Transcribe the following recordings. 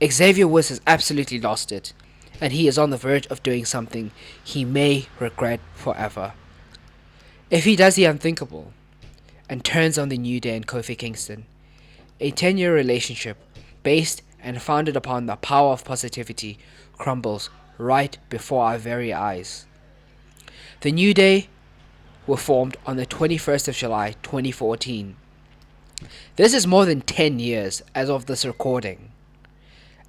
Xavier Woods has absolutely lost it, and he is on the verge of doing something he may regret forever. If he does the unthinkable and turns on the New Day and Kofi Kingston, a 10-year relationship based and founded upon the power of positivity crumbles right before our very eyes. The New Day were formed on the 21st of July 2014. This is more than 10 years as of this recording.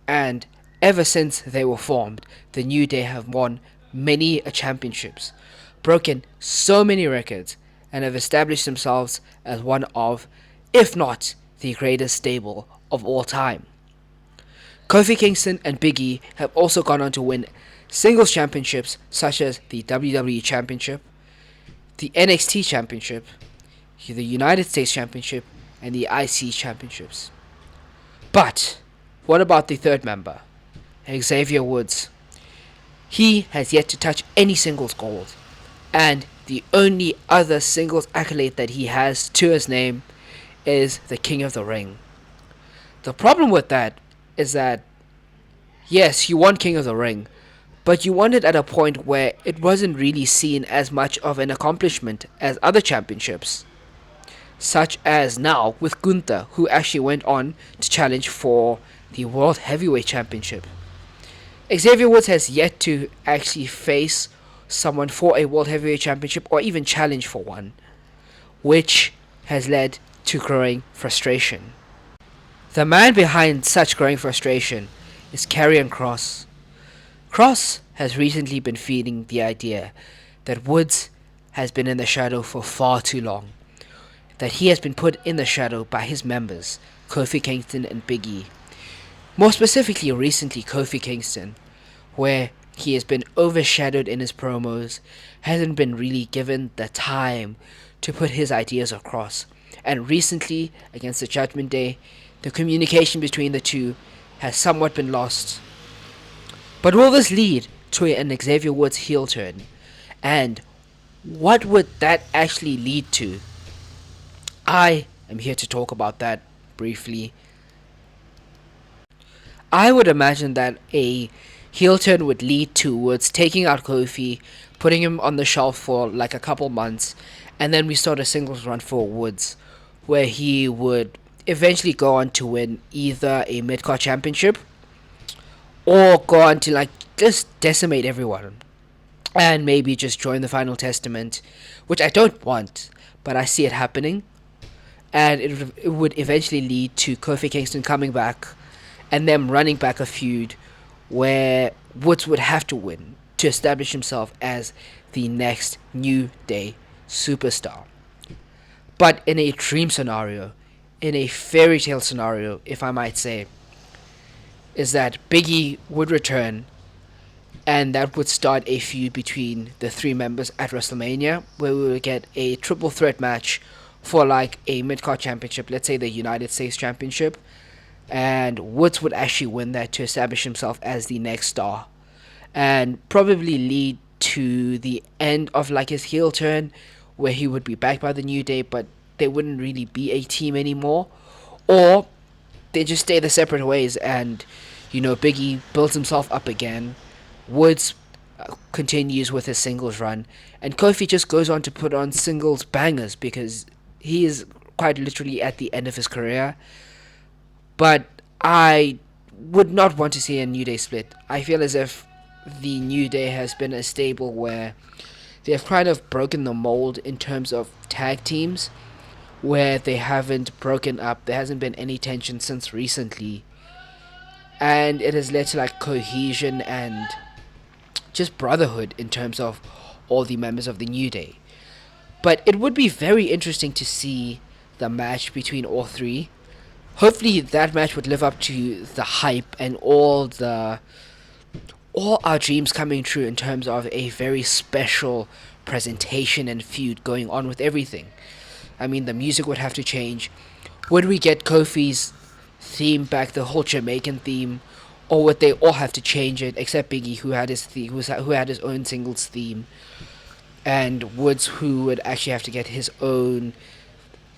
And ever since they were formed, the New Day have won many championships, broken so many records, and have established themselves as one of, if not the greatest stable of all time. Kofi Kingston and Big E have also gone on to win singles championships such as the WWE Championship, the NXT Championship, the United States Championship, and the IC Championships. But what about the third member, Xavier Woods? He has yet to touch any singles gold, and the only other singles accolade that he has to his name is the King of the Ring. The problem with that is that, yes, you won King of the Ring, but you won it at a point where it wasn't really seen as much of an accomplishment as other championships, such as now with Gunther, who actually went on to challenge for the World Heavyweight Championship. Xavier Woods has yet to actually face someone for a World Heavyweight Championship or even challenge for one, which has led to growing frustration. The man behind such growing frustration is Karrion Kross. Kross has recently been feeding the idea that Woods has been in the shadow for far too long, that he has been put in the shadow by his members, Kofi Kingston and Big E. More specifically, recently Kofi Kingston, where he has been overshadowed in his promos, hasn't been really given the time to put his ideas across. And recently, against the Judgment Day, the communication between the two has somewhat been lost. But will this lead to an Xavier Woods heel turn? And what would that actually lead to? I am here to talk about that briefly. I would imagine that a heel turn would lead to Woods taking out Kofi, putting him on the shelf for like a couple months, and then we start a singles run for Woods, where he would eventually go on to win either a mid-card championship or go on to like just decimate everyone and maybe just join the Final Testament, which I don't want, but I see it happening. And it would eventually lead to Kofi Kingston coming back and them running back a feud where Woods would have to win to establish himself as the next New Day superstar. But in a dream scenario, in a fairy tale scenario, if I might say, is that Big E would return and that would start a feud between the three members at WrestleMania, where we would get a triple threat match for like a mid-card championship, let's say the United States Championship, and Woods would actually win that to establish himself as the next star, and probably lead to the end of like his heel turn, where he would be backed by the New Day, but they wouldn't really be a team anymore, or they just stay the separate ways, and Big E builds himself up again. Woods continues with his singles run, and Kofi just goes on to put on singles bangers because he is quite literally at the end of his career. But I would not want to see a New Day split. I feel as if the New Day has been a stable where they have kind of broken the mold in terms of tag teams, where they haven't broken up. There hasn't been any tension since recently, and it has led to like cohesion and just brotherhood in terms of all the members of the New Day. But it would be very interesting to see the match between all three. Hopefully that match would live up to the hype and all our dreams coming true in terms of a very special presentation and feud going on with everything. I mean, the music would have to change. Would we get Kofi's theme back, the whole Jamaican theme, or would they all have to change it except Big E, who had his own singles theme, and Woods, who would actually have to get his own.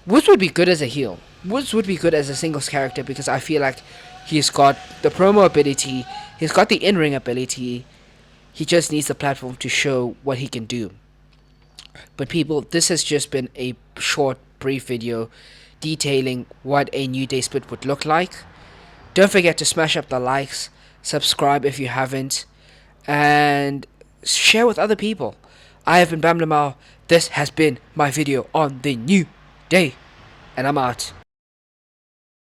Woods would be good as a heel. Woods would be good as a singles character because I feel like He's got the promo ability. He's got the in-ring ability. He just needs the platform to show what he can do. But people, this has just been a short, brief video detailing what a New Day split would look like. Don't forget to smash up the likes, subscribe if you haven't, and share with other people. I have been Bam Lamau. This has been my video on the New Day, and I'm out.